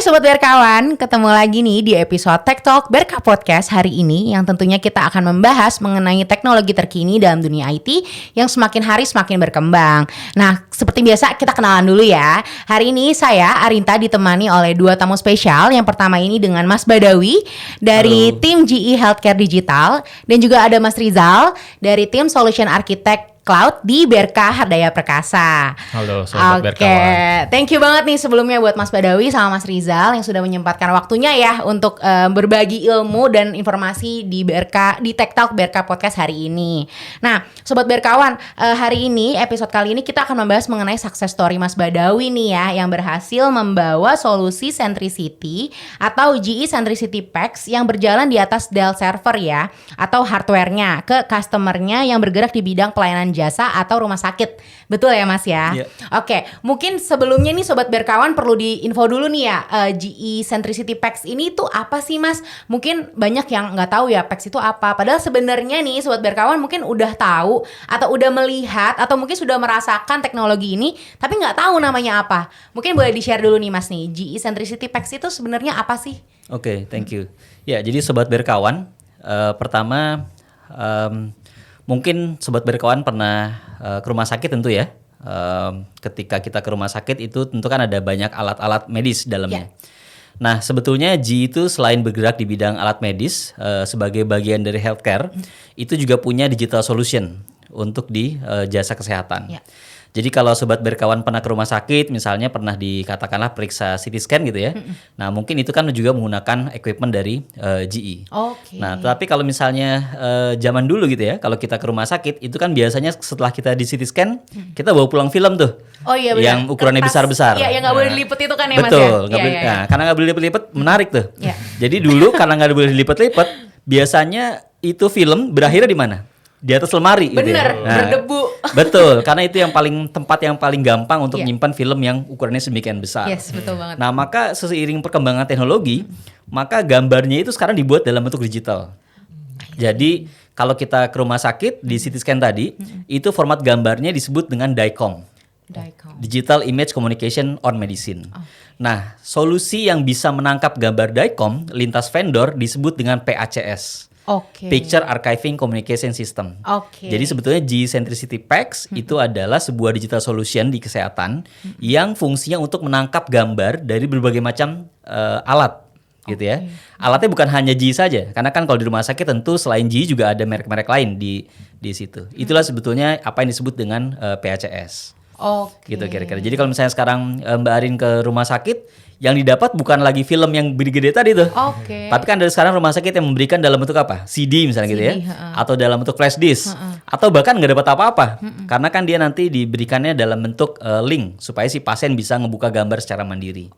Hai Sobat Berkawan, ketemu lagi nih di episode Tech Talk Berka Podcast hari ini yang tentunya kita akan membahas mengenai teknologi terkini dalam dunia IT yang semakin hari semakin berkembang. Nah, seperti biasa kita kenalan dulu ya. Hari ini saya Arinta ditemani oleh dua tamu spesial. Yang pertama ini dengan Mas Badawi dari tim GE Healthcare Digital dan juga ada Mas Rizal dari tim Solution Architect Cloud di Berka Hardaya Perkasa. Halo Sobat Berkawan. Thank you banget nih sebelumnya buat Mas Badawi sama Mas Rizal yang sudah menyempatkan waktunya ya untuk berbagi ilmu dan informasi di Berka, di Tech Talk Berka Podcast hari ini. Nah, Sobat Berkawan, hari ini episode kali ini kita akan membahas mengenai success story Mas Badawi nih ya, yang berhasil membawa solusi Centricity atau GE Centricity PACS yang berjalan di atas Dell server ya, atau hardware-nya ke customer-nya yang bergerak di bidang pelayanan jasa atau rumah sakit. Betul ya Mas ya? Yeah. Oke, mungkin sebelumnya nih Sobat Berkawan perlu diinfo dulu nih ya, GE Centricity PACS ini tuh apa sih Mas? Mungkin banyak yang nggak tahu ya PACS itu apa. Padahal sebenarnya nih Sobat Berkawan mungkin udah tahu atau udah melihat atau mungkin sudah merasakan teknologi ini, tapi nggak tahu namanya apa. Mungkin boleh di-share dulu nih Mas nih, GE Centricity PACS itu sebenarnya apa sih? Oke, thank you. Ya, jadi Sobat Berkawan, pertama mungkin Sobat Berkawan pernah ke rumah sakit tentu ya. Ketika kita ke rumah sakit itu tentu kan ada banyak alat-alat medis dalamnya. Nah, sebetulnya GE itu selain bergerak di bidang alat medis sebagai bagian dari healthcare, itu juga punya digital solution untuk di jasa kesehatan. Jadi kalau Sobat Berkawan pernah ke rumah sakit, misalnya pernah dikatakanlah periksa CT scan gitu ya. Nah, mungkin itu kan juga menggunakan equipment dari GE. Nah, tapi kalau misalnya zaman dulu gitu ya, kalau kita ke rumah sakit, itu kan biasanya setelah kita di CT scan, kita bawa pulang film tuh. Oh iya benar. Yang ukurannya besar-besar. Iya, yang nggak boleh dilipet itu kan ya Mas ya? Betul. Nah, karena nggak boleh dilipet-lipet, menarik tuh. Jadi dulu karena nggak boleh dilipet-lipet, biasanya itu film berakhirnya di mana? Di atas lemari. Bener, gitu ya. Nah, berdebu. Betul, karena itu yang tempat yang paling gampang untuk menyimpan film yang ukurannya sedemikian besar. Yes, betul banget. Nah, maka seiring perkembangan teknologi, maka gambarnya itu sekarang dibuat dalam bentuk digital. Jadi, kalau kita ke rumah sakit di CT scan tadi, itu format gambarnya disebut dengan DICOM. Digital Image Communication on Medicine. Nah, solusi yang bisa menangkap gambar DICOM lintas vendor disebut dengan PACS. Picture Archiving Communication System. Jadi sebetulnya GE Centricity PACS itu adalah sebuah digital solution di kesehatan yang fungsinya untuk menangkap gambar dari berbagai macam alat gitu ya. Alatnya bukan hanya GE saja, karena kan kalau di rumah sakit tentu selain GE juga ada merek-merek lain di situ. Itulah sebetulnya apa yang disebut dengan PACS. Gitu kira-kira. Jadi kalau misalnya sekarang Mbak Arin ke rumah sakit, yang didapat bukan lagi film yang gede-gede tadi tuh. Tapi kan dari sekarang rumah sakit yang memberikan dalam bentuk apa? CD misalnya gitu ya. Atau dalam bentuk flash disk. Atau bahkan nggak dapat apa-apa. Karena kan dia nanti diberikannya dalam bentuk link supaya si pasien bisa ngebuka gambar secara mandiri.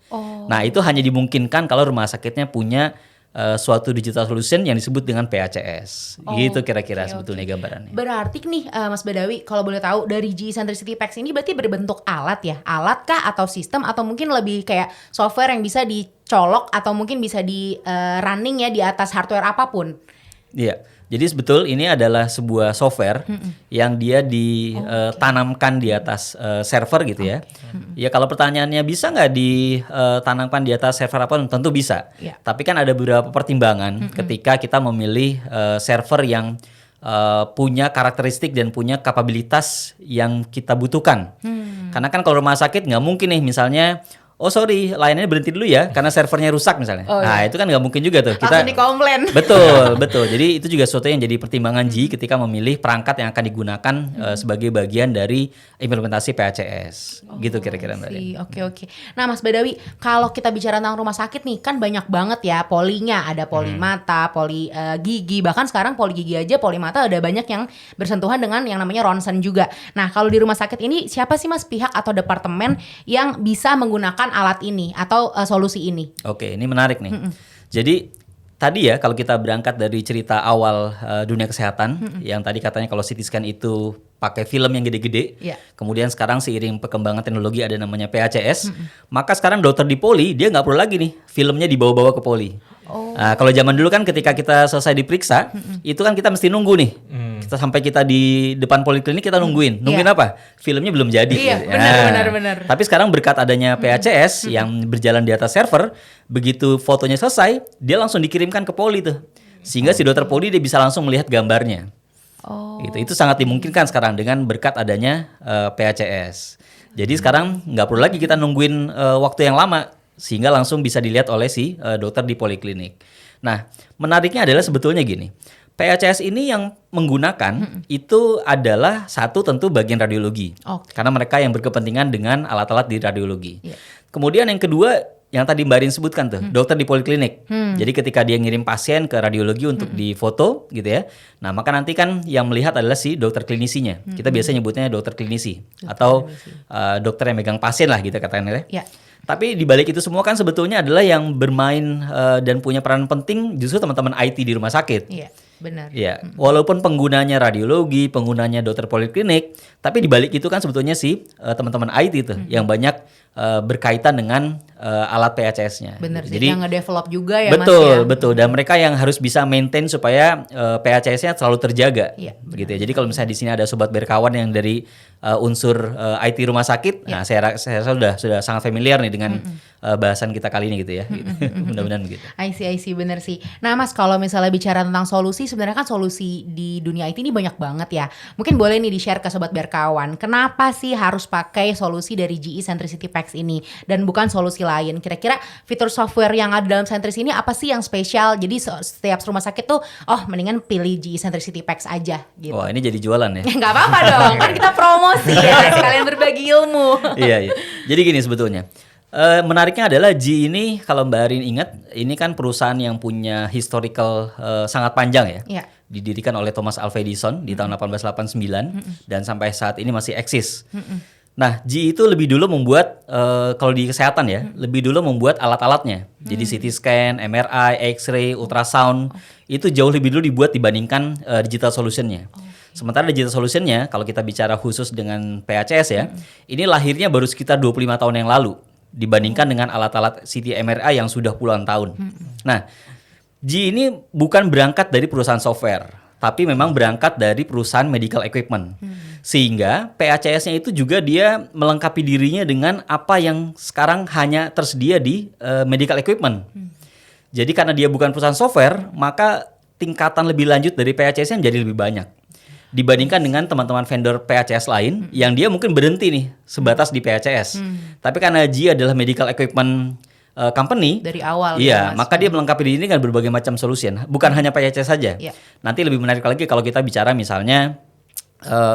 Nah, itu hanya dimungkinkan kalau rumah sakitnya punya suatu digital solution yang disebut dengan PACS. Gitu kira-kira sebetulnya gambarannya. Berarti nih Mas Badawi, kalau boleh tahu dari GE Centricity PACS ini berarti berbentuk alat ya? Alat kah atau sistem atau mungkin lebih kayak software yang bisa dicolok atau mungkin bisa di running ya di atas hardware apapun? Iya. Jadi sebetul ini adalah sebuah software yang dia ditanamkan di atas server gitu ya. Ya kalau pertanyaannya bisa nggak ditanamkan di atas server apa? Tentu bisa. Tapi kan ada beberapa pertimbangan ketika kita memilih server yang punya karakteristik dan punya kapabilitas yang kita butuhkan. Karena kan kalau rumah sakit nggak mungkin nih misalnya, oh sorry, layanannya berhenti dulu ya karena servernya rusak misalnya. Nah itu kan nggak mungkin juga tuh. Langsung dikomplain. Betul. Jadi itu juga sesuatu yang jadi pertimbangan GE ketika memilih perangkat yang akan digunakan sebagai bagian dari implementasi PACS. Gitu kira-kira Mbak. Oke. Nah Mas Badawi, kalau kita bicara tentang rumah sakit nih, kan banyak banget ya polinya. Ada poli mata, poli gigi, bahkan sekarang poli gigi aja, poli mata ada banyak yang bersentuhan dengan yang namanya ronsen juga. Nah kalau di rumah sakit ini siapa sih Mas pihak atau departemen yang bisa menggunakan alat ini atau solusi ini? Oke, ini menarik nih. Jadi tadi ya kalau kita berangkat dari cerita awal dunia kesehatan yang tadi katanya kalau CT scan itu pakai film yang gede-gede, kemudian sekarang seiring perkembangan teknologi ada namanya PACS, maka sekarang dokter di poli dia nggak perlu lagi nih filmnya dibawa-bawa ke poli. Nah, kalau zaman dulu kan ketika kita selesai diperiksa, itu kan kita mesti nunggu nih. Kita sampai kita di depan poliklinik kita nungguin. Nungguin apa? Filmnya belum jadi. Iya, benar. Tapi sekarang berkat adanya PHCS yang berjalan di atas server, begitu fotonya selesai, dia langsung dikirimkan ke poli tuh. Sehingga si dokter poli dia bisa langsung melihat gambarnya. Itu sangat dimungkinkan sekarang dengan berkat adanya PHCS. Jadi sekarang nggak perlu lagi kita nungguin waktu yang lama, sehingga langsung bisa dilihat oleh si dokter di poliklinik. Nah, menariknya adalah sebetulnya gini, PHCS ini yang menggunakan itu adalah satu tentu bagian radiologi, karena mereka yang berkepentingan dengan alat-alat di radiologi. Kemudian yang kedua, yang tadi Mbak Rin sebutkan tuh, dokter di poliklinik. Jadi ketika dia ngirim pasien ke radiologi untuk difoto gitu ya. Nah, maka nanti kan yang melihat adalah si dokter klinisinya. Kita biasa nyebutnya dokter klinisi atau dokter yang megang pasien lah gitu katanya ya. Tapi di balik itu semua kan sebetulnya adalah yang bermain dan punya peran penting justru teman-teman IT di rumah sakit. Iya, benar. Ya, walaupun penggunanya radiologi, penggunanya dokter poliklinik, tapi di balik itu kan sebetulnya si teman-teman IT itu yang banyak berkaitan dengan alat PHCS-nya. Benar sih, Jadi yang nge-develop juga ya Mas ya. Betul. Dan mereka yang harus bisa maintain supaya PHCS-nya selalu terjaga. Iya, Begitu ya. Jadi kalau misalnya di sini ada sobat berkawan yang dari unsur IT rumah sakit, nah saya rasa sudah sangat familiar nih dengan bahasan kita kali ini gitu ya. Gitu. Mudah-mudahan begitu. I see, bener sih. Nah Mas, kalau misalnya bicara tentang solusi, sebenarnya kan solusi di dunia IT ini banyak banget ya. Mungkin boleh nih di-share ke sobat berkawan, kenapa sih harus pakai solusi dari GE Centricity PACS ini dan bukan solusi lain? Kira-kira fitur software yang ada dalam Centris ini apa sih yang spesial? Jadi setiap rumah sakit tuh, mendingan pilih GE Centricity PACS aja gitu. Wah, ini jadi jualan ya? Nggak apa-apa dong, kan kita promosi ya, sekalian berbagi ilmu. Iya. Jadi gini sebetulnya. Menariknya adalah GE ini kalau Mbak Arin ingat, ini kan perusahaan yang punya historical sangat panjang ya. Iya. Didirikan oleh Thomas Alva Edison di tahun 1889 dan sampai saat ini masih eksis. Nah, GE itu lebih dulu membuat kalau di kesehatan ya, lebih dulu membuat alat-alatnya. Jadi CT scan, MRI, X-ray, ultrasound itu jauh lebih dulu dibuat dibandingkan digital solutionnya. Sementara digital solutionnya, kalau kita bicara khusus dengan PHCS ya, ini lahirnya baru sekitar 25 tahun yang lalu dibandingkan dengan alat-alat CT MRI yang sudah puluhan tahun. Nah, GE ini bukan berangkat dari perusahaan software, tapi memang berangkat dari perusahaan medical equipment. Sehingga PHCS-nya itu juga dia melengkapi dirinya dengan apa yang sekarang hanya tersedia di medical equipment. Jadi karena dia bukan perusahaan software, maka tingkatan lebih lanjut dari PHCS-nya menjadi lebih banyak dibandingkan dengan teman-teman vendor PHCS lain yang dia mungkin berhenti nih sebatas di PHCS. Tapi karena GE adalah medical equipment company dari awal. Iya, maka dia melengkapi diri dengan berbagai macam solusi. Bukan hanya PHCS saja. Nanti lebih menarik lagi kalau kita bicara misalnya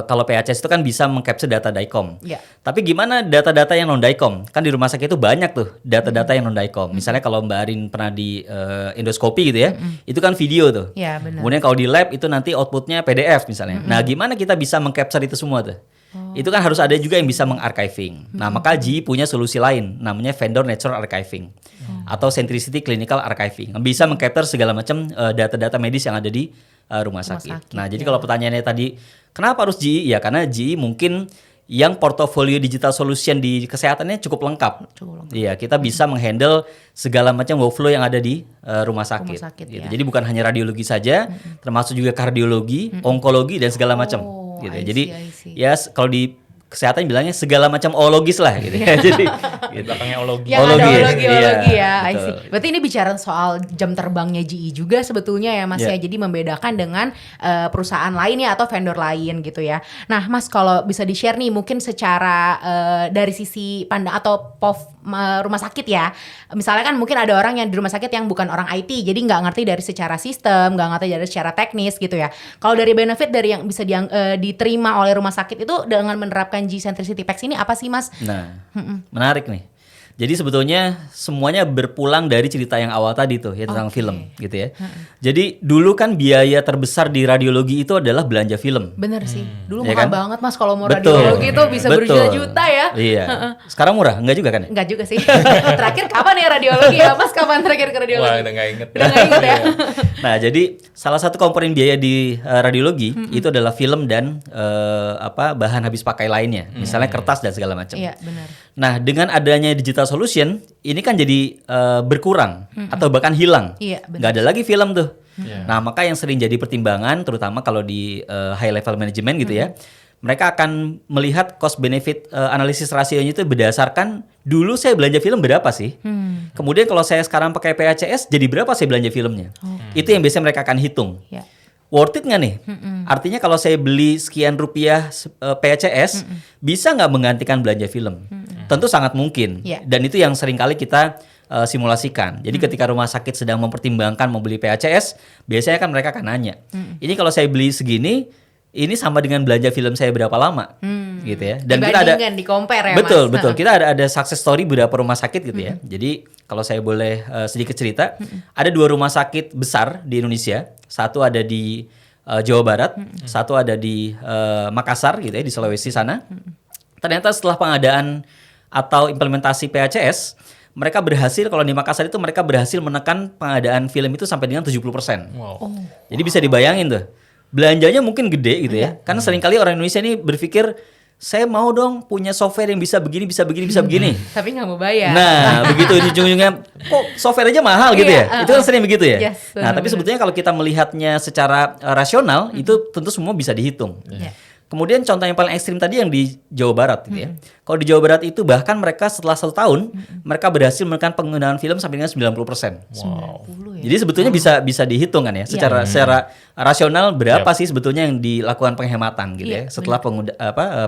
kalau PHCS itu kan bisa mengcapture data DICOM. Tapi gimana data-data yang non-DICOM? Kan di rumah sakit itu banyak tuh data-data yang non-DICOM. Misalnya kalau Mbak Arin pernah di endoskopi gitu ya, itu kan video tuh. Kemudian kalau di lab itu nanti outputnya PDF misalnya. Nah, gimana kita bisa mengcapture itu semua tuh? Itu kan harus ada juga yang bisa mengarchiving. Nah, maka GE punya solusi lain namanya Vendor Natural Archiving atau Centricity Clinical Archiving. Bisa mengcapture segala macam data-data medis yang ada di rumah sakit. Nah, jadi kalau pertanyaannya tadi kenapa harus GE? Ya karena GE mungkin yang portofolio digital solution di kesehatannya cukup lengkap. Iya, kita bisa menghandle segala macam workflow yang ada di rumah sakit gitu. Jadi bukan hanya radiologi saja, termasuk juga kardiologi, onkologi dan segala macam gitu. Jadi ya kalau di kesehatan bilangnya segala macam ologis lah gitu ya. Jadi gitu. Belakangnya ologi. Yang ada ologi ya. Betul. Berarti ini bicara soal jam terbangnya GE juga sebetulnya ya Mas ya. Jadi membedakan dengan perusahaan lainnya atau vendor lain gitu ya. Nah Mas, kalau bisa di-share nih mungkin secara dari sisi pandang atau rumah sakit ya. Misalnya kan mungkin ada orang yang di rumah sakit yang bukan orang IT, jadi nggak ngerti dari secara sistem, nggak ngerti dari secara teknis gitu ya. Kalau dari benefit dari yang bisa diterima oleh rumah sakit itu dengan menerapkan GE Centricity PACS ini apa sih Mas? Nah, menarik nih. Jadi sebetulnya semuanya berpulang dari cerita yang awal tadi tuh ya tentang film gitu ya. Jadi dulu kan biaya terbesar di radiologi itu adalah belanja film. Bener sih. Dulu Ya mahal kan? banget Mas kalau mau radiologi itu bisa berjuta-juta ya. Iya. Sekarang murah? Enggak juga kan? Enggak juga sih. Terakhir kapan ya radiologi ya Mas? Kapan terakhir ke radiologi? Wah, udah nggak inget. Udah nggak inget ya. Nah, jadi salah satu komponen biaya di radiologi itu adalah film dan bahan habis pakai lainnya, misalnya kertas dan segala macam. Iya, benar. Nah, dengan adanya digital solution ini kan jadi berkurang atau bahkan hilang. Iya, benar. Nggak ada lagi film tuh. Iya. Nah, maka yang sering jadi pertimbangan terutama kalau di high level management gitu ya. Mereka akan melihat cost benefit analisis rasionya itu berdasarkan dulu saya belanja film berapa sih? Kemudian kalau saya sekarang pakai PACS jadi berapa saya belanja filmnya? Itu yang biasanya mereka akan hitung. Ya. Worth it nggak nih? Artinya kalau saya beli sekian rupiah PACS bisa nggak menggantikan belanja film? Tentu sangat mungkin. Yeah. Dan itu yang sering kali kita simulasikan. Jadi ketika rumah sakit sedang mempertimbangkan mau beli PACS, biasanya kan mereka akan nanya, ini kalau saya beli segini, ini sama dengan belanja film saya berapa lama, gitu ya. Dan kita ada Dibandingkan, di-compare ya, betul, Mas. betul. Kita ada success story beberapa rumah sakit gitu ya. Jadi kalau saya boleh sedikit cerita, ada 2 rumah sakit besar di Indonesia. Satu ada di Jawa Barat, satu ada di Makassar gitu ya, di Sulawesi sana. Ternyata setelah pengadaan atau implementasi PACS, mereka berhasil, kalau di Makassar itu mereka berhasil menekan pengadaan film itu sampai dengan 70%. Wow. Jadi bisa dibayangin tuh. Belanjanya mungkin gede gitu ya. Karena seringkali orang Indonesia ini berpikir, saya mau dong punya software yang bisa begini, bisa begini, bisa begini. Tapi nggak mau bayar. Nah, begitu di ujung-ujungnya, kok software aja mahal gitu ya? Iya, Itu kan sering begitu ya? Yes, Nah, tapi benar-benar. sebetulnya kalau kita melihatnya secara rasional, itu tentu semua bisa dihitung. Iya. Kemudian contoh yang paling ekstrim tadi yang di Jawa Barat gitu ya. Kalau di Jawa Barat itu bahkan mereka setelah 1 tahun, mereka berhasil menekan penggunaan film sampai dengan 90%. Wow. 10 ya. Jadi sebetulnya bisa dihitung kan ya, secara rasional berapa sih sebetulnya yang dilakukan penghematan gitu ya Iya, setelah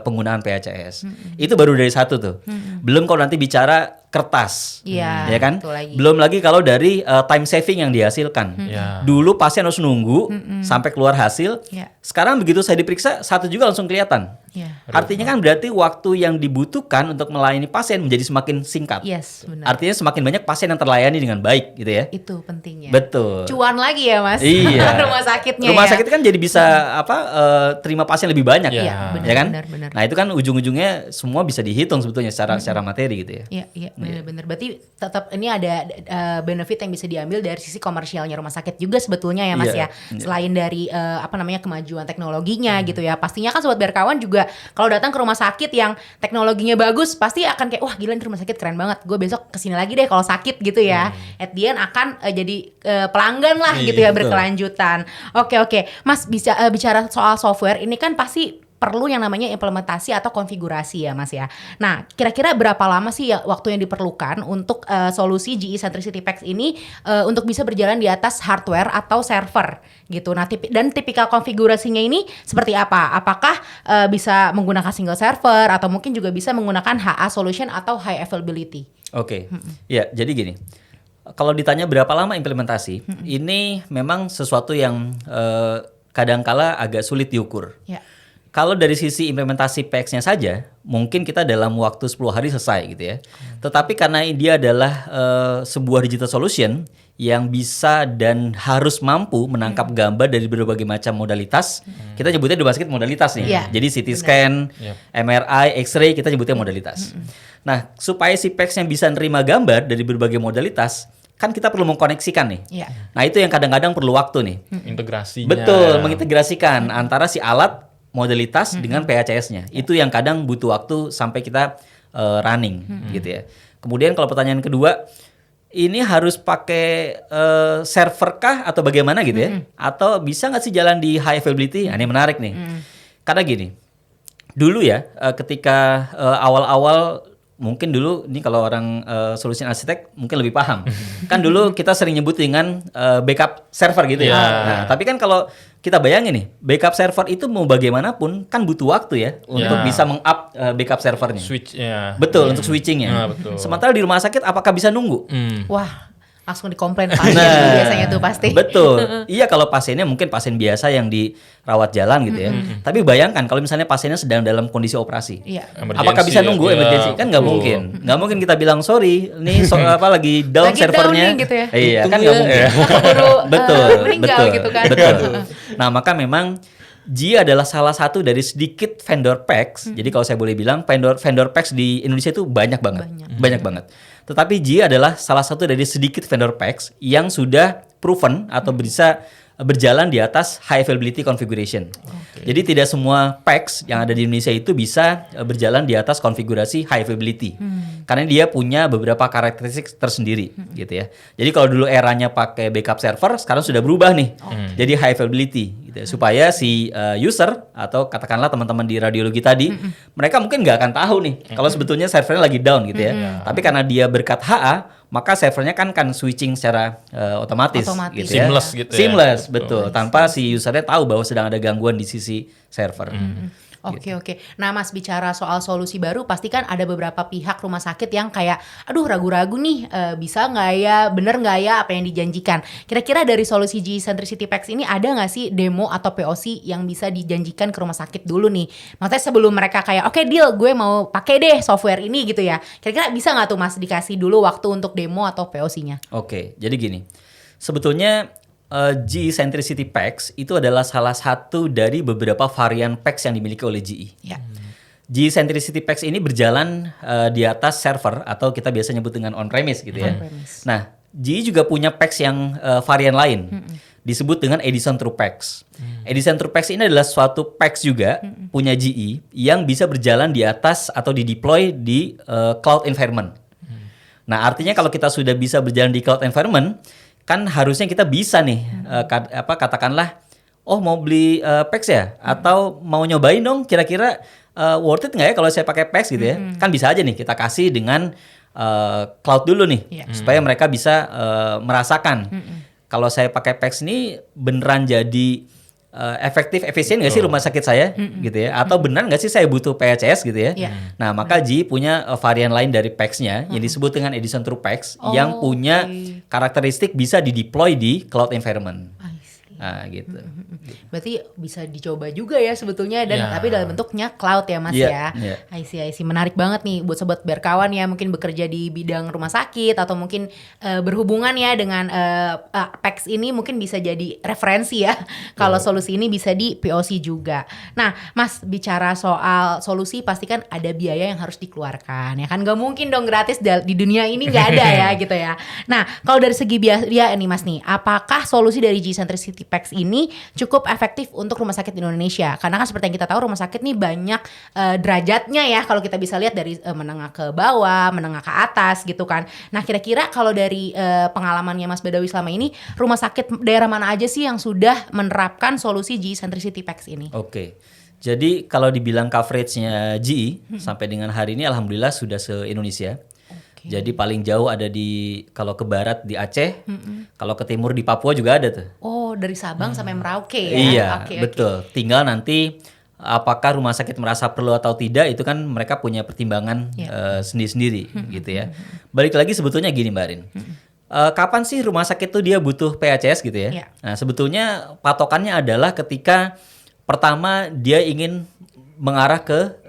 penggunaan PACS. Itu baru dari satu tuh. Belum kalau nanti bicara kertas, Iya, ya kan? betul lagi. Belum lagi kalau dari time saving yang dihasilkan. Iya. Dulu pasien harus nunggu sampai keluar hasil. Iya. Sekarang begitu saya diperiksa, satu juga langsung kelihatan. Iya. Artinya kan berarti waktu yang dibutuhkan untuk melayani pasien menjadi semakin singkat. Yes, benar. Artinya semakin banyak pasien yang terlayani dengan baik gitu ya. Itu pentingnya. Betul. Cuan lagi ya, Mas. Iya. Rumah sakitnya Rumah ya. sakit kan jadi bisa terima pasien lebih banyak. Iya, Iya, benar, Ya kan? benar. Nah, itu kan ujung-ujungnya semua bisa dihitung sebetulnya secara materi gitu ya. Iya, iya, benar-benar. Berarti tetap ini ada benefit yang bisa diambil dari sisi komersialnya rumah sakit juga sebetulnya ya, Mas Iya, ya. Selain dari kemajuan teknologinya gitu ya. Pastinya kan sobat berkawan juga kalau datang ke rumah sakit yang teknologinya bagus, pasti akan kayak wah gila ini rumah sakit keren banget. Gue besok kesini lagi deh kalau sakit gitu ya. At the end akan jadi pelanggan lah gitu ya, betul. berkelanjutan. Oke. Mas bisa bicara soal software ini kan pasti perlu yang namanya implementasi atau konfigurasi ya, Mas ya. Nah, kira-kira berapa lama sih ya waktu yang diperlukan untuk solusi GE Centricity PACS ini untuk bisa berjalan di atas hardware atau server gitu. Nah, dan tipikal konfigurasinya ini seperti apa? Apakah bisa menggunakan single server atau mungkin juga bisa menggunakan HA solution atau high availability? Oke. Ya, jadi gini. Kalau ditanya berapa lama implementasi, ini memang sesuatu yang kadangkala agak sulit diukur. Ya. Kalau dari sisi implementasi PACS-nya saja, mungkin kita dalam waktu 10 hari selesai gitu ya. Tetapi karena dia adalah sebuah digital solution yang bisa dan harus mampu menangkap gambar dari berbagai macam modalitas, kita nyebutnya di rumah sakit modalitas nih. Iya, Jadi CT scan, Yep. MRI, X-ray, kita nyebutnya modalitas. Nah, supaya si PACS yang bisa nerima gambar dari berbagai modalitas, kan kita perlu mengkoneksikan nih. Iya. Nah, itu yang kadang-kadang perlu waktu nih. Integrasinya. Betul, mengintegrasikan antara si alat modalitas dengan PACS-nya. Itu yang kadang butuh waktu sampai kita running gitu ya. Kemudian kalau pertanyaan kedua, ini harus pakai server kah atau bagaimana gitu ya? Atau bisa nggak sih jalan di high availability? Nah, ini menarik nih. Karena gini, dulu ya ketika awal-awal mungkin dulu ini kalau orang solusi arsitek mungkin lebih paham. Kan dulu kita sering nyebut dengan backup server gitu ya. Yeah. Nah, tapi kan kalau kita bayangin nih, backup server itu mau bagaimanapun kan butuh waktu ya untuk Yeah. bisa meng-up backup servernya. Switch-nya. Betul, untuk switchingnya. Nah, betul. Sementara di rumah sakit apakah bisa nunggu? Wah, langsung dikomplain pasien biasanya tuh pasti. Betul. Iya kalau pasiennya mungkin pasien biasa yang dirawat jalan gitu ya. Tapi bayangkan kalau misalnya pasiennya sedang dalam kondisi operasi. Iya. Emergency Apakah bisa ya? nunggu Ya, emergency? Kan nggak betul. mungkin. Nggak mungkin kita bilang sorry, ini lagi down Lagi servernya. down nih gitu ya. Iya, kan Tunggu nggak ya. mungkin. Keburu Betul, meninggal betul, gitu kan. betul. Nah, maka memang GE adalah salah satu dari sedikit vendor PACS. Jadi kalau saya boleh bilang vendor PACS di Indonesia itu banyak banget. Banyak banget. Tetapi GE adalah salah satu dari sedikit vendor PACS yang sudah proven atau bisa berjalan di atas high availability configuration. Jadi tidak semua PACS yang ada di Indonesia itu bisa berjalan di atas konfigurasi high availability. Karena dia punya beberapa karakteristik tersendiri gitu ya. Jadi kalau dulu eranya pakai backup server, sekarang sudah berubah nih. Jadi high availability gitu ya. Supaya si user atau katakanlah teman-teman di radiologi tadi, mereka mungkin nggak akan tahu nih kalau sebetulnya servernya lagi down gitu ya. Tapi karena dia berkat HA, maka servernya kan switching secara otomatis gitu ya. Seamless gitu ya. Seamless, betul. Tanpa si usernya tahu bahwa sedang ada gangguan di sisi server. Oke. Nah Mas, bicara soal solusi baru, pasti kan ada beberapa pihak rumah sakit yang kayak, aduh ragu-ragu nih, bisa nggak ya, bener nggak ya apa yang dijanjikan. Kira-kira dari solusi G-Centricity PACS ini ada nggak sih demo atau POC yang bisa dijanjikan ke rumah sakit dulu nih? Maksudnya sebelum mereka kayak, oke deal, gue mau pakai deh software ini gitu ya. Kira-kira bisa nggak tuh Mas dikasih dulu waktu untuk demo atau POC-nya? Oke, jadi gini. Sebetulnya G-Centricity PACS itu adalah salah satu dari beberapa varian PACS yang dimiliki oleh GE. Ya. G-Centricity PACS ini berjalan di atas server atau kita biasa nyebut dengan on-premise gitu ya. On-premise. Nah, GE juga punya PACS yang varian lain. Disebut dengan Edison True PACS. Edison True PACS ini adalah suatu PACS juga punya GE yang bisa berjalan di atas atau di-deploy di cloud environment. Nah, artinya kalau kita sudah bisa berjalan di cloud environment, kan harusnya kita bisa nih katakanlah mau beli PACS ya, atau mau nyobain dong kira-kira worth it nggak ya kalau saya pakai PACS gitu ya. Kan bisa aja nih kita kasih dengan cloud dulu nih supaya mereka bisa merasakan kalau saya pakai PACS ini beneran jadi efektif, efisien nggak sih rumah sakit saya gitu ya, atau benar nggak sih saya butuh PHCS gitu ya. Nah maka GE punya varian lain dari PACS-nya yang disebut dengan Edison True PACS yang punya karakteristik bisa dideploy di cloud environment. Nah gitu. Berarti bisa dicoba juga ya sebetulnya, dan tapi dalam bentuknya cloud ya Mas ya. I see. Menarik banget nih buat sobat berkawan ya, mungkin bekerja di bidang rumah sakit atau mungkin berhubungan ya dengan PACS ini, mungkin bisa jadi referensi ya kalau solusi ini bisa di POC juga. Nah Mas, bicara soal solusi pasti kan ada biaya yang harus dikeluarkan ya kan, gak mungkin dong gratis di dunia ini, gak ada ya gitu ya. Nah kalau dari segi biaya nih Mas nih, apakah solusi dari G-Centricity PACS ini cukup efektif untuk rumah sakit di Indonesia? Karena kan seperti yang kita tahu rumah sakit nih banyak derajatnya ya, kalau kita bisa lihat dari menengah ke bawah, menengah ke atas gitu kan. Nah kira-kira kalau dari pengalamannya Mas Badawi selama ini, rumah sakit daerah mana aja sih yang sudah menerapkan solusi G-Centricity PACS ini? Oke. Jadi kalau dibilang coveragenya GE sampai dengan hari ini alhamdulillah sudah se-Indonesia. Jadi paling jauh ada kalau ke barat di Aceh, kalau ke timur di Papua juga ada tuh. Oh, dari Sabang sampai Merauke ya? Iya, betul. Tinggal nanti apakah rumah sakit merasa perlu atau tidak, itu kan mereka punya pertimbangan sendiri-sendiri gitu ya. Balik lagi sebetulnya gini Mbak Rin. Kapan sih rumah sakit tuh dia butuh PHCS gitu ya? Nah sebetulnya patokannya adalah ketika pertama dia ingin mengarah ke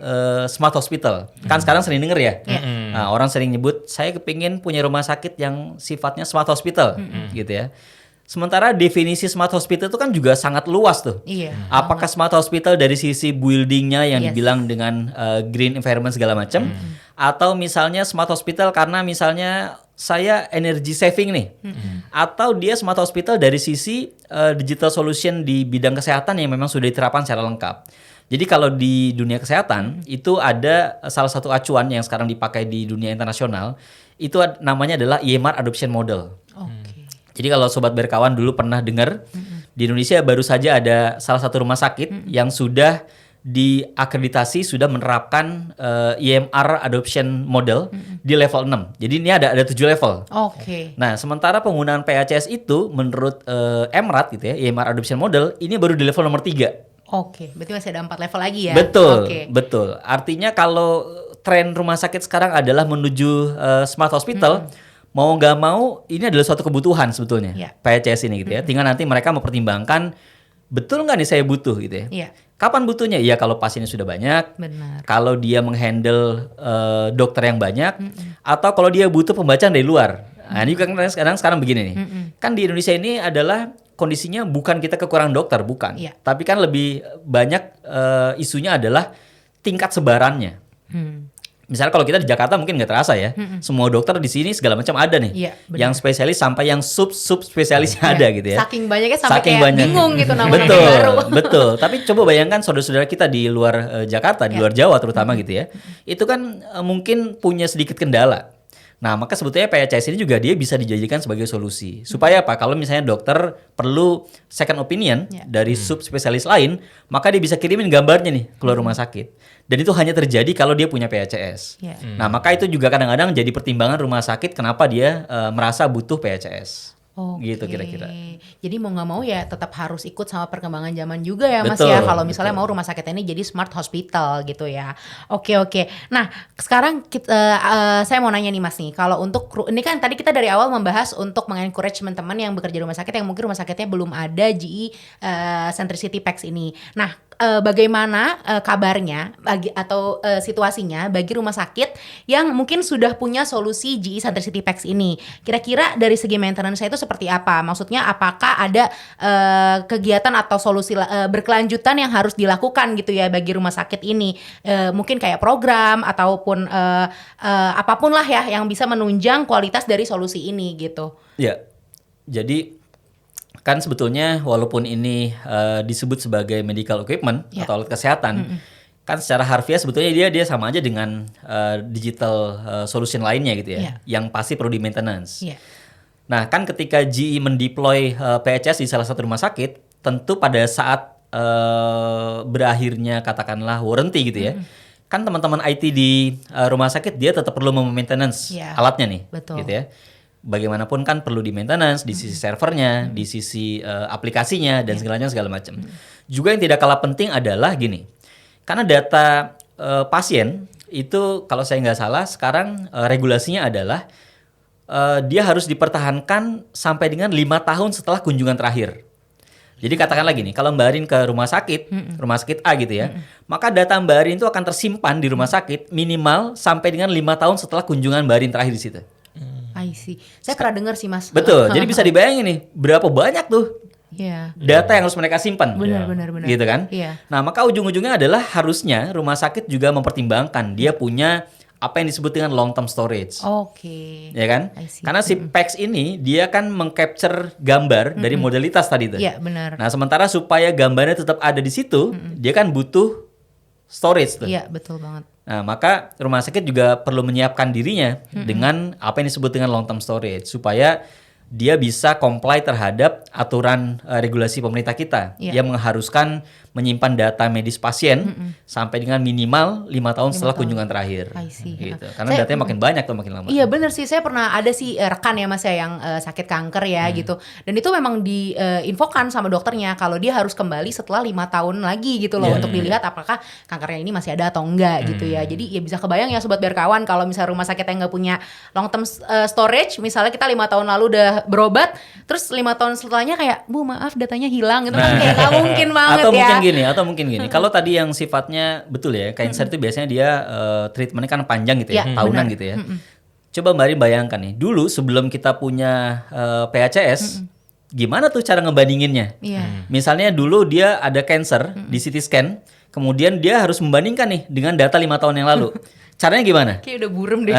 smart hospital. Kan sekarang sering denger ya. Nah, orang sering nyebut saya kepingin punya rumah sakit yang sifatnya smart hospital gitu ya. Sementara definisi smart hospital itu kan juga sangat luas tuh. Apakah smart hospital dari sisi buildingnya yang dibilang dengan green environment segala macam, atau misalnya smart hospital karena misalnya saya energy saving nih, atau dia smart hospital dari sisi digital solution di bidang kesehatan yang memang sudah diterapkan secara lengkap. Jadi kalau di dunia kesehatan itu ada salah satu acuan yang sekarang dipakai di dunia internasional, itu namanya adalah EMR Adoption Model. Jadi kalau sobat berkawan dulu pernah dengar, di Indonesia baru saja ada salah satu rumah sakit yang sudah diakreditasi sudah menerapkan EMR Adoption Model di level 6. Jadi ini ada 7 level. Nah, sementara penggunaan PHCS itu menurut EMRAT gitu ya, EMR Adoption Model ini baru di level nomor 3. Berarti masih ada 4 level lagi ya? Betul. Artinya kalau tren rumah sakit sekarang adalah menuju smart hospital, mau nggak mau ini adalah suatu kebutuhan sebetulnya PHCS ini gitu ya. Tinggal nanti mereka mempertimbangkan betul nggak nih saya butuh gitu ya. Kapan butuhnya? Ya kalau pasiennya sudah banyak, kalau dia menghandle dokter yang banyak, atau kalau dia butuh pembacaan dari luar. Nah ini kan sekarang begini nih, kan di Indonesia ini adalah kondisinya bukan kita kekurangan dokter, bukan. Tapi kan lebih banyak isunya adalah tingkat sebarannya. Misalnya kalau kita di Jakarta mungkin nggak terasa ya, semua dokter di sini segala macam ada nih, Iya, benar. yang spesialis sampai yang sub spesialisnya Iya. ada gitu ya. Saking banyaknya sampai Saking kayak banyak. bingung gitu nama-nama Betul, baru. betul. Tapi coba bayangkan saudara-saudara kita di luar Jakarta, di luar Jawa terutama gitu ya, itu kan mungkin punya sedikit kendala. Nah, maka sebetulnya PHCS ini juga dia bisa dijadikan sebagai solusi. Supaya apa? Kalau misalnya dokter perlu second opinion dari sub spesialis lain, maka dia bisa kirimin gambarnya nih keluar rumah sakit. Dan itu hanya terjadi kalau dia punya PHCS. Iya. Nah, maka itu juga kadang-kadang jadi pertimbangan rumah sakit kenapa dia merasa butuh PHCS. Gitu Oke. kira-kira. Jadi mau nggak mau ya tetap harus ikut sama perkembangan zaman juga ya Mas Betul, ya. Kalau misalnya betul. mau rumah sakit ini jadi smart hospital gitu ya. Oke. Nah sekarang saya mau nanya nih Mas nih. Kalau untuk ini kan tadi kita dari awal membahas untuk mengencourage teman-teman yang bekerja di rumah sakit yang mungkin rumah sakitnya belum ada GE Centricity PACS ini. Nah bagaimana kabarnya atau situasinya bagi rumah sakit yang mungkin sudah punya solusi GE Centricity PACS ini? Kira-kira dari segi maintenance itu seperti apa? Maksudnya apakah ada kegiatan atau solusi berkelanjutan yang harus dilakukan gitu ya bagi rumah sakit ini? Mungkin kayak program ataupun apapun lah ya yang bisa menunjang kualitas dari solusi ini gitu. Ya, jadi kan sebetulnya walaupun ini disebut sebagai medical equipment atau alat kesehatan, kan secara harfiah sebetulnya dia sama aja dengan digital solution lainnya gitu ya, yang pasti perlu di maintenance. Nah, kan ketika GE mendeploy PHCS di salah satu rumah sakit, tentu pada saat berakhirnya katakanlah warranty gitu ya, kan teman-teman IT di rumah sakit dia tetap perlu memaintenance alatnya nih, gitu ya. Bagaimanapun kan perlu di maintenance di sisi servernya, di sisi aplikasinya dan segala macam. Juga yang tidak kalah penting adalah gini, karena data pasien itu kalau saya nggak salah sekarang regulasinya adalah dia harus dipertahankan sampai dengan 5 tahun setelah kunjungan terakhir. Jadi katakanlah gini, kalau Mbak Arin ke rumah sakit A gitu ya, maka data Mbak Arin itu akan tersimpan di rumah sakit minimal sampai dengan 5 tahun setelah kunjungan Mbak Arin terakhir di situ. I see. Saya pernah dengar sih Mas. Betul. Jadi bisa dibayangin nih berapa banyak tuh data yang harus mereka simpan. Benar. Gitu kan? Nah, maka ujung-ujungnya adalah harusnya rumah sakit juga mempertimbangkan dia punya apa yang disebut dengan long term storage. Oke. Ya kan? Karena si PACS ini dia kan meng-capture gambar dari modalitas tadi itu. Iya, benar. Nah, sementara supaya gambarnya tetap ada di situ, dia kan butuh storage tuh. Iya, betul banget. Nah, maka rumah sakit juga perlu menyiapkan dirinya dengan apa yang disebut dengan long term storage supaya dia bisa comply terhadap aturan regulasi pemerintah kita yang mengharuskan menyimpan data medis pasien sampai dengan minimal 5 tahun setelah kunjungan terakhir. Gitu. Karena datanya makin banyak tuh makin lama. Iya benar sih, saya pernah ada sih rekan ya Mas ya yang sakit kanker ya gitu. Dan itu memang diinfokan sama dokternya kalau dia harus kembali setelah 5 tahun lagi gitu loh untuk dilihat apakah kankernya ini masih ada atau enggak gitu ya. Jadi ya bisa kebayang ya sobat berkawan kalau misalnya rumah sakit yang nggak punya long term storage, misalnya kita 5 tahun lalu udah berobat, terus 5 tahun setelahnya kayak, Bu maaf datanya hilang gitu kan kayak nggak mungkin banget atau mungkin gini. Kalau tadi yang sifatnya betul ya, cancer itu biasanya dia treatmentnya kan panjang gitu ya, tahunan gitu ya. Coba Mbak Arin bayangkan nih, dulu sebelum kita punya PHCS, gimana tuh cara ngebandinginnya? Misalnya dulu dia ada cancer di CT scan, kemudian dia harus membandingkan nih dengan data 5 tahun yang lalu. Caranya gimana? Kayak udah burem deh.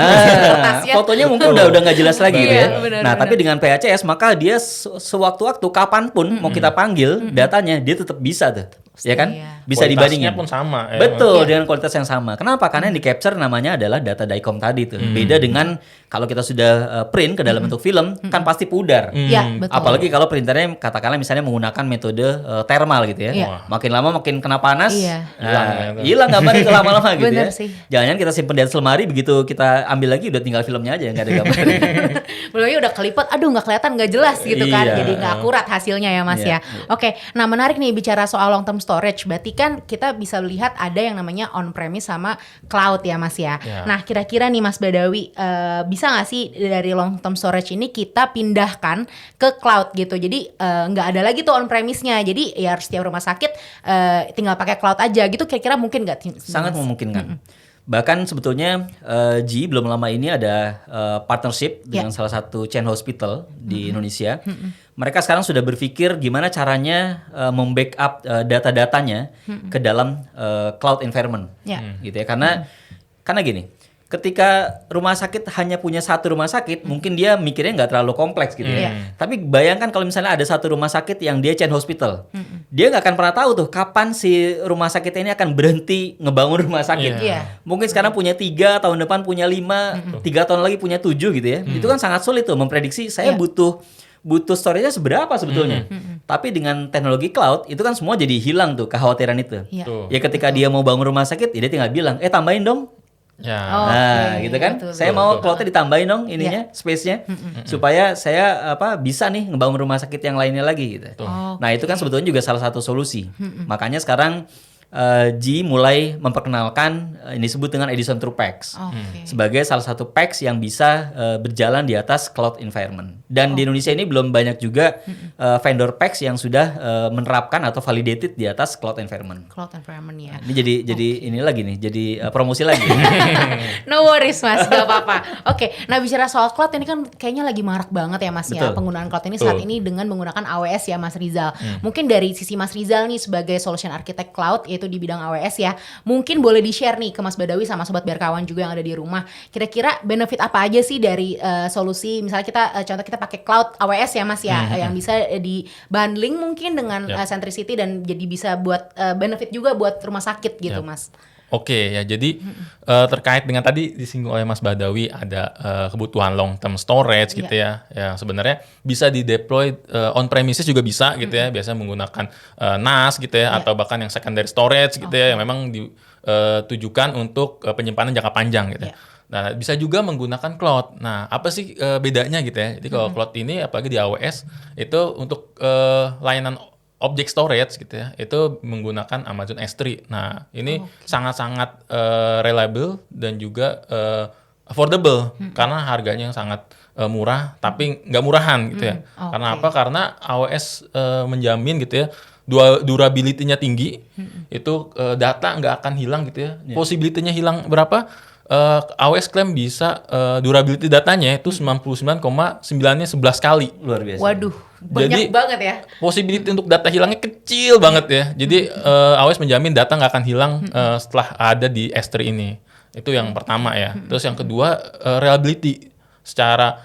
Fotonya mungkin udah nggak jelas lagi gitu ya. Benar. Tapi dengan PHCS maka dia sewaktu-waktu kapanpun mau kita panggil datanya dia tetap bisa tuh. Ya kan? Bisa dibandingin. Pun sama. Betul, dengan kualitas yang sama. Kenapa? Karena yang di capture namanya adalah data DICOM tadi tuh. Beda dengan kalau kita sudah print ke dalam bentuk film, kan pasti pudar. Iya, betul. Apalagi kalau printernya katakanlah misalnya menggunakan metode thermal gitu ya. Makin lama makin kena panas, hilang gambar itu lama-lama gitu ya. Jangan-jangan kita simpen di atas lemari, begitu kita ambil lagi udah tinggal filmnya aja, nggak ada gambar. Belum udah kelipet, aduh nggak kelihatan, nggak jelas gitu kan. Jadi nggak akurat hasilnya ya Mas ya. Oke, nah menarik nih bicara soal long term storage. Berarti kan kita bisa lihat ada yang namanya on premise sama cloud ya Mas ya. Nah kira-kira nih Mas Badawi bisa nggak sih dari long term storage ini kita pindahkan ke cloud gitu. Jadi nggak ada lagi tuh on premise-nya. Jadi ya harus setiap rumah sakit tinggal pakai cloud aja gitu. Kira-kira mungkin nggak? Sangat memungkinkan. Bahkan sebetulnya GE belum lama ini ada partnership dengan salah satu chain hospital di Indonesia. Mereka sekarang sudah berpikir gimana caranya membackup data-datanya ke dalam cloud environment, gitu ya. Karena gini, ketika rumah sakit hanya punya satu rumah sakit, mungkin dia mikirnya nggak terlalu kompleks gitu ya. Tapi bayangkan kalau misalnya ada satu rumah sakit yang dia chain hospital, dia nggak akan pernah tahu tuh kapan si rumah sakit ini akan berhenti ngebangun rumah sakit. Mungkin sekarang punya 3, tahun depan punya 5, 3 tahun lagi punya 7 gitu ya. Itu kan sangat sulit tuh memprediksi saya butuh storage-nya seberapa sebetulnya. Tapi dengan teknologi cloud itu kan semua jadi hilang tuh kekhawatiran itu. Ya ketika dia mau bangun rumah sakit, ya dia tinggal bilang, tambahin dong. Nah, gitu kan. Saya mau cloud-nya ditambahin dong ininya, space-nya supaya saya bisa nih ngebangun rumah sakit yang lainnya lagi gitu. Nah, itu kan sebetulnya juga salah satu solusi. Makanya sekarang GE mulai memperkenalkan ini disebut dengan Edison True PACS sebagai salah satu PACS yang bisa berjalan di atas cloud environment. Dan di Indonesia ini belum banyak juga vendor PACS yang sudah menerapkan atau validated di atas cloud environment. Cloud environment ya. Ini jadi ini lagi nih, jadi promosi lagi. No worries Mas, gak apa-apa. Oke, nah bicara soal cloud ini kan kayaknya lagi marak banget ya Mas ya, penggunaan cloud ini saat ini dengan menggunakan AWS ya Mas Rizal. Mungkin dari sisi Mas Rizal nih sebagai solution architect cloud yaitu di bidang AWS ya, mungkin boleh di-share nih ke Mas Badawi sama Sobat Berkawan juga yang ada di rumah. Kira-kira benefit apa aja sih dari solusi, misalnya kita contoh kita pakai cloud AWS ya Mas ya, yang bisa di bundling mungkin dengan Centricity dan jadi bisa buat benefit juga buat rumah sakit gitu Mas. Oke ya, jadi terkait dengan tadi disinggung oleh Mas Badawi ada kebutuhan long term storage gitu ya, yang sebenarnya bisa di deploy on premises juga bisa gitu ya, biasanya menggunakan NAS gitu ya, atau bahkan yang secondary storage gitu ya, yang memang ditujukan untuk penyimpanan jangka panjang gitu. Nah, bisa juga menggunakan cloud. Nah, apa sih bedanya gitu ya? Jadi kalau cloud ini apalagi di AWS itu untuk layanan object storage gitu ya, itu menggunakan Amazon S3. Nah, ini sangat-sangat reliable dan juga affordable karena harganya sangat murah, tapi nggak murahan gitu ya. Karena apa? Karena AWS menjamin gitu ya, durability-nya tinggi, itu data nggak akan hilang gitu ya. Possibility-nya hilang berapa? AWS klaim bisa durability datanya itu 99,9-nya 11 kali. Luar biasa. Waduh, banyak banget ya. Possibility untuk data hilangnya kecil banget ya. Jadi AWS menjamin data nggak akan hilang setelah ada di S3 ini. Itu yang pertama ya. Terus yang kedua reliability. Secara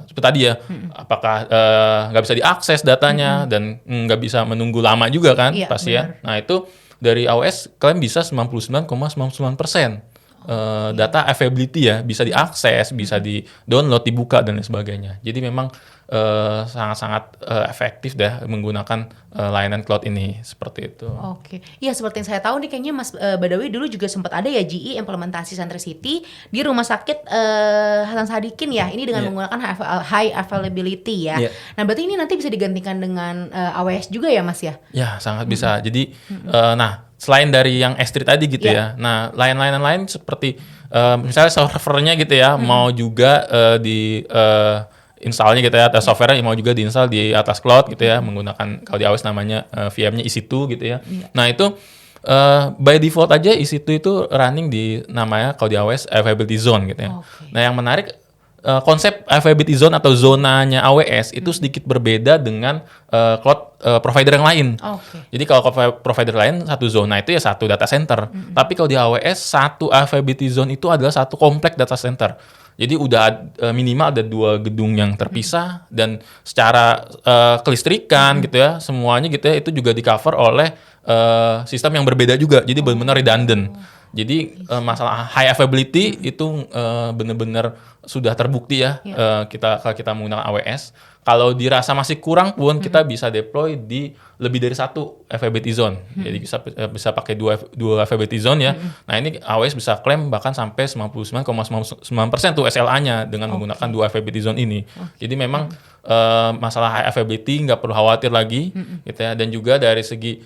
seperti tadi ya, apakah nggak bisa diakses datanya dan nggak bisa menunggu lama juga kan pasti ya. Nah itu dari AWS klaim bisa 99,99%. Data availability ya, bisa diakses, bisa di-download, dibuka dan lain sebagainya. Jadi memang sangat-sangat efektif dah menggunakan layanan cloud ini seperti itu. Oke, iya seperti yang saya tahu nih kayaknya Mas Badawi dulu juga sempat ada ya GE implementasi Centricity di rumah sakit Hasan Sadikin ya. Ini dengan menggunakan high availability ya. Nah berarti ini nanti bisa digantikan dengan AWS juga ya Mas ya? Ya sangat bisa. Jadi nah selain dari yang S3 tadi gitu ya, nah layanan lain seperti misalnya servernya gitu ya, mau juga di installnya gitu ya, atau software mau juga diinstal di atas cloud gitu ya, menggunakan kalau di AWS namanya VM-nya EC2 gitu ya. Nah itu by default aja EC2 itu running di namanya kalau di AWS availability zone gitu ya. Nah yang menarik konsep availability zone atau zonanya AWS itu sedikit berbeda dengan cloud provider yang lain. Jadi kalau provider lain satu zona itu ya satu data center. Tapi kalau di AWS satu availability zone itu adalah satu komplek data center. Jadi udah minimal ada 2 gedung yang terpisah dan secara kelistrikan gitu ya, semuanya gitu ya itu juga di cover oleh sistem yang berbeda juga. Jadi benar-benar redundant. Jadi masalah high availability itu benar-benar sudah terbukti ya, kalau kita menggunakan AWS. Kalau dirasa masih kurang pun kita bisa deploy di lebih dari satu availability zone. Jadi bisa pakai dua availability zone ya. Nah ini AWS bisa klaim bahkan sampai 99,99% tuh SLA-nya dengan menggunakan dua availability zone ini. Jadi memang masalah high availability nggak perlu khawatir lagi gitu ya. Dan juga dari segi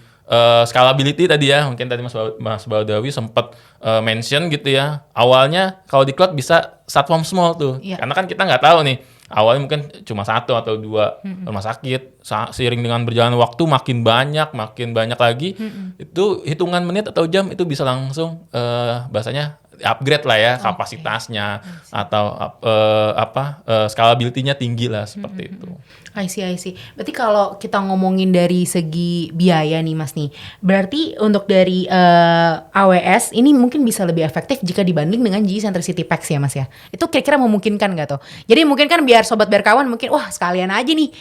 scalability tadi ya, mungkin tadi Mas Badawi sempat mention gitu ya. Awalnya kalau di cloud bisa start from small tuh, karena kan kita nggak tahu nih. Awalnya mungkin cuma 1 atau 2 rumah sakit, seiring dengan berjalan waktu makin banyak lagi, itu hitungan menit atau jam itu bisa langsung bahasanya upgrade lah ya kapasitasnya atau scalability-nya tinggi lah seperti itu. I see. Berarti kalau kita ngomongin dari segi biaya nih Mas nih, berarti untuk dari AWS ini mungkin bisa lebih efektif jika dibanding dengan GE Centricity Packs ya Mas ya. Itu kira-kira memungkinkan nggak tuh? Jadi mungkin kan biar sobat berkawan mungkin wah sekalian aja nih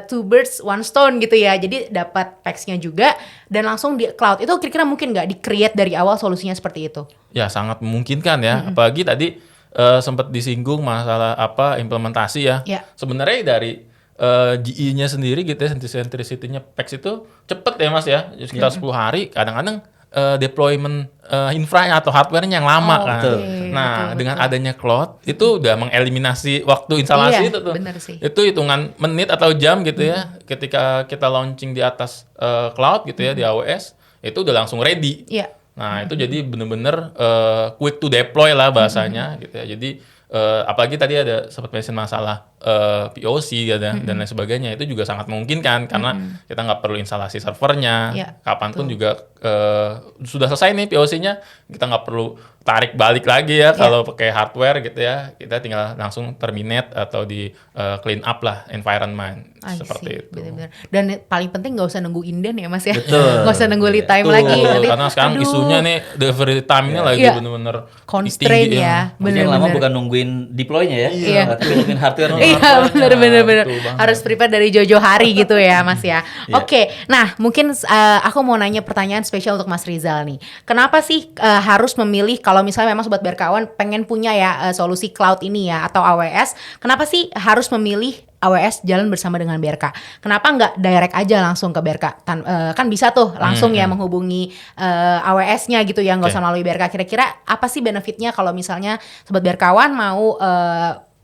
two birds one stone gitu ya. Jadi dapat packs-nya juga dan langsung di cloud. Itu kira-kira mungkin nggak di-create dari awal solusinya seperti itu? Ya sangat memungkinkan ya. Apalagi tadi sempat disinggung masalah implementasi ya. Sebenarnya dari GE-nya sendiri gitu ya, Centricity-nya PAX itu cepet ya Mas ya, sekitar 10 hari. Kadang-kadang deployment infra atau hardware-nya yang lama kan. Nah, dengan adanya cloud itu udah mengeliminasi waktu instalasi itu tuh. Itu hitungan menit atau jam gitu ya. Ketika kita launching di atas cloud gitu ya di AWS, itu udah langsung ready. Nah, itu jadi bener-bener quick to deploy lah bahasanya gitu ya. Jadi apalagi tadi ada sempat mention masalah POC ya, dan lain sebagainya, itu juga sangat memungkinkan karena kita nggak perlu instalasi servernya, kapanpun juga sudah selesai nih POC-nya, kita nggak perlu tarik balik lagi ya kalau pakai hardware gitu ya, kita tinggal langsung terminate atau di clean up lah environment seperti itu. Bener-bener. Dan paling penting nggak usah nunggu inden ya Mas ya, nggak usah nunggu lead time lagi. Karena sekarang isunya nih delivery time-nya lagi bener-bener constraint ya. Yang lama bukan nungguin deploy-nya ya, tapi nungguin hardware. Iya bener-bener harus prepare dari jauh-jauh hari gitu ya Mas ya. Oke, nah mungkin aku mau nanya pertanyaan spesial untuk Mas Rizal nih. Kenapa sih harus memilih kalau misalnya memang sobat berkawan pengen punya ya solusi cloud ini ya atau AWS, kenapa sih harus memilih AWS jalan bersama dengan BRK? Kenapa nggak direct aja langsung ke BRK? Kan bisa tuh langsung ya menghubungi AWS-nya gitu ya, nggak usah melalui BRK. Kira-kira apa sih benefitnya kalau misalnya sobat berkawan mau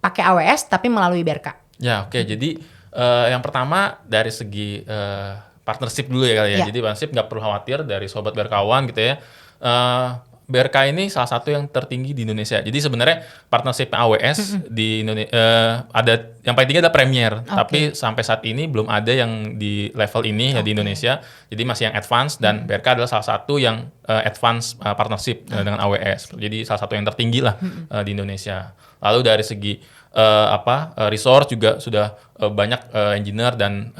pakai AWS tapi melalui BRK? Ya oke. Jadi yang pertama dari segi partnership dulu ya kali ya. Jadi partnership nggak perlu khawatir dari sobat berkawan gitu ya. BRK ini salah satu yang tertinggi di Indonesia. Jadi sebenarnya partnership AWS di Indonesia ada yang paling tinggi ada Premier, tapi sampai saat ini belum ada yang di level ini ya di Indonesia. Jadi masih yang advance dan BRK adalah salah satu yang advance partnership dengan AWS. Jadi salah satu yang tertinggi lah di Indonesia. Lalu dari segi resource juga sudah banyak engineer dan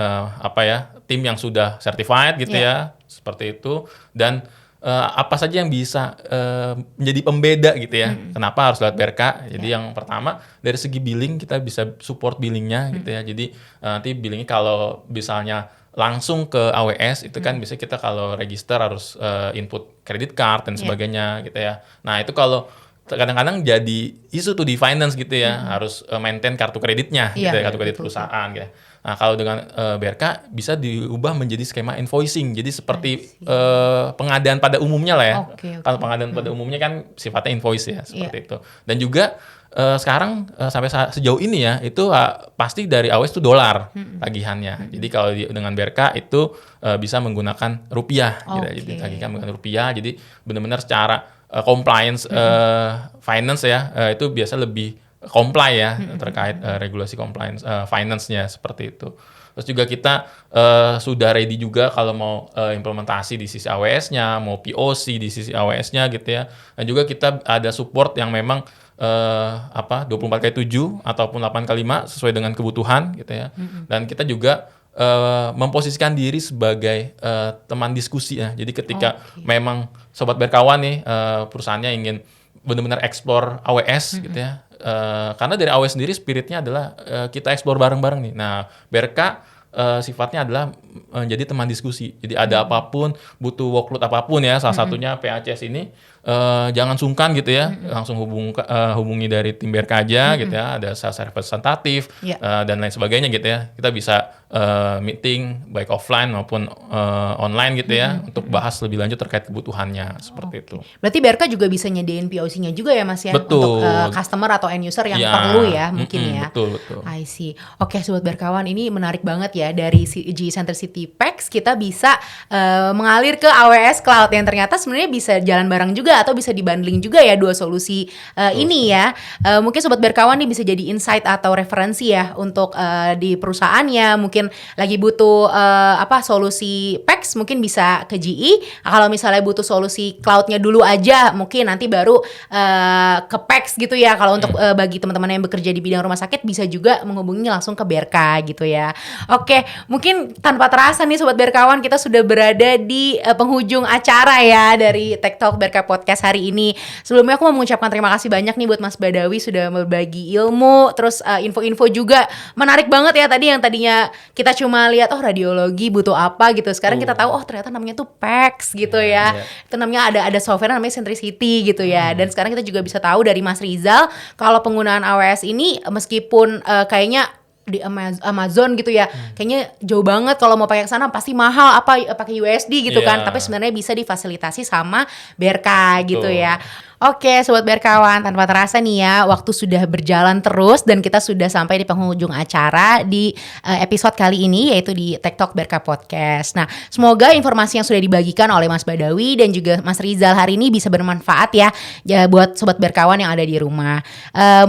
tim yang sudah certified gitu ya, seperti itu. Dan apa saja yang bisa menjadi pembeda gitu ya. Kenapa harus lewat BRK? Jadi yang pertama dari segi billing kita bisa support billingnya gitu ya. Jadi nanti billingnya kalau misalnya langsung ke AWS itu kan bisa kita kalau register harus input credit card dan sebagainya gitu ya. Nah itu kalau kadang-kadang jadi isu tuh di finance gitu ya, harus maintain kartu kreditnya gitu ya, kartu kredit perusahaan gitu. Nah, kalau dengan BRK bisa diubah menjadi skema invoicing. Jadi seperti pengadaan pada umumnya lah ya. Kalau pengadaan pada umumnya kan sifatnya invoice ya, seperti itu. Dan juga sekarang sampai sejauh ini ya, itu pasti dari AWS itu dolar tagihannya. Jadi kalau dengan BRK itu bisa menggunakan rupiah gitu. Jadi tagihan menggunakan rupiah. Jadi benar-benar secara compliance finance ya, itu biasa lebih comply ya terkait regulasi compliance finance-nya seperti itu. Terus juga kita sudah ready juga kalau mau implementasi di sisi AWS-nya, mau POC di sisi AWS-nya gitu ya. Dan juga kita ada support yang memang 24x7 ataupun 8x5 sesuai dengan kebutuhan gitu ya. Dan kita juga memposisikan diri sebagai teman diskusi ya. Jadi ketika memang sobat berkawan nih perusahaannya ingin benar-benar explore AWS gitu ya. Karena dari AWS sendiri spiritnya adalah kita explore bareng-bareng nih. Nah, BRK sifatnya adalah menjadi teman diskusi. Jadi ada apapun, butuh workload apapun ya, salah satunya PACS ini jangan sungkan gitu ya, langsung hubungi dari tim BRK aja gitu ya, ada sales representatif dan lain sebagainya gitu ya. Kita bisa meeting baik offline maupun online gitu ya, untuk bahas lebih lanjut terkait kebutuhannya seperti itu. Berarti BRK juga bisa nyediain POC-nya juga ya Mas ya, untuk customer atau end user yang perlu ya mungkin ya. Betul. I see. Oke, sobat berkawan, ini menarik banget ya, dari GE Centricity Packs kita bisa mengalir ke AWS Cloud yang ternyata sebenarnya bisa jalan bareng juga atau bisa dibundling juga ya dua solusi ini ya. Mungkin sobat berkawan nih bisa jadi insight atau referensi ya untuk di perusahaannya, mungkin mungkin lagi butuh solusi PEX mungkin bisa ke GE. Kalau misalnya butuh solusi cloud-nya dulu aja mungkin nanti baru ke PEX gitu ya. Kalau untuk bagi teman-teman yang bekerja di bidang rumah sakit bisa juga menghubungi langsung ke BRK gitu ya. Oke, mungkin tanpa terasa nih Sobat BRKawan, kita sudah berada di penghujung acara ya dari Tech Talk BRK Podcast hari ini. Sebelumnya aku mau mengucapkan terima kasih banyak nih buat Mas Badawi sudah berbagi ilmu, terus info-info juga menarik banget ya tadi yang tadinya kita cuma lihat radiologi butuh apa gitu. Sekarang kita tahu ternyata namanya tuh PEX gitu ya. Itu namanya ada software namanya Centricity gitu ya. Dan sekarang kita juga bisa tahu dari Mas Rizal kalau penggunaan AWS ini meskipun kayaknya di Amazon gitu ya, kayaknya jauh banget kalau mau pakai ke sana pasti mahal pakai USD gitu kan, tapi sebenarnya bisa difasilitasi sama BRK gitu ya. Oke, Sobat BRKawan, tanpa terasa nih ya, waktu sudah berjalan terus dan kita sudah sampai di penghujung acara di episode kali ini, yaitu di Tech Talk BRK Podcast. Nah, semoga informasi yang sudah dibagikan oleh Mas Badawi dan juga Mas Rizal hari ini bisa bermanfaat ya buat Sobat BRKawan yang ada di rumah.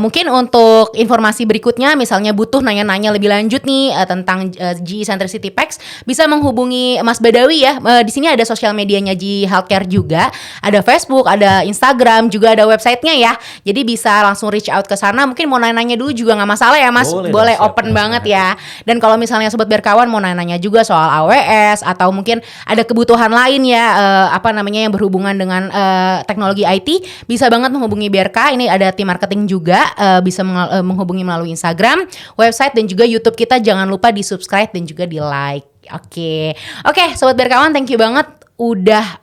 Mungkin untuk informasi berikutnya, misalnya butuh nanya-nanya lebih lanjut nih tentang GE Centricity PEX, bisa menghubungi Mas Badawi ya. Di sini ada sosial medianya GE Healthcare juga, ada Facebook, ada Instagram, juga ada websitenya ya, jadi bisa langsung reach out ke sana. Mungkin mau nanya-nanya dulu juga nggak masalah ya Mas, boleh open banget ya. Dan kalau misalnya Sobat BRKawan mau nanya-nanya juga soal AWS atau mungkin ada kebutuhan lain ya, yang berhubungan dengan teknologi IT, bisa banget menghubungi BRK. Ini ada tim marketing juga, bisa menghubungi melalui Instagram, website dan juga YouTube kita. Jangan lupa di subscribe dan juga di like. Oke, Sobat BRKawan, thank you banget udah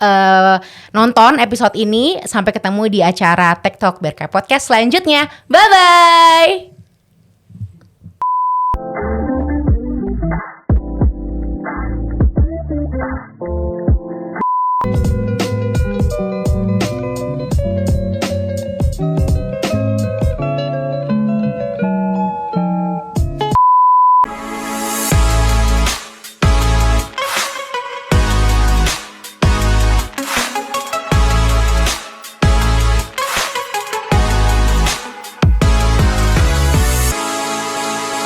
nonton episode ini. Sampai ketemu di acara Tech Talk BRK Podcast selanjutnya. Bye-bye!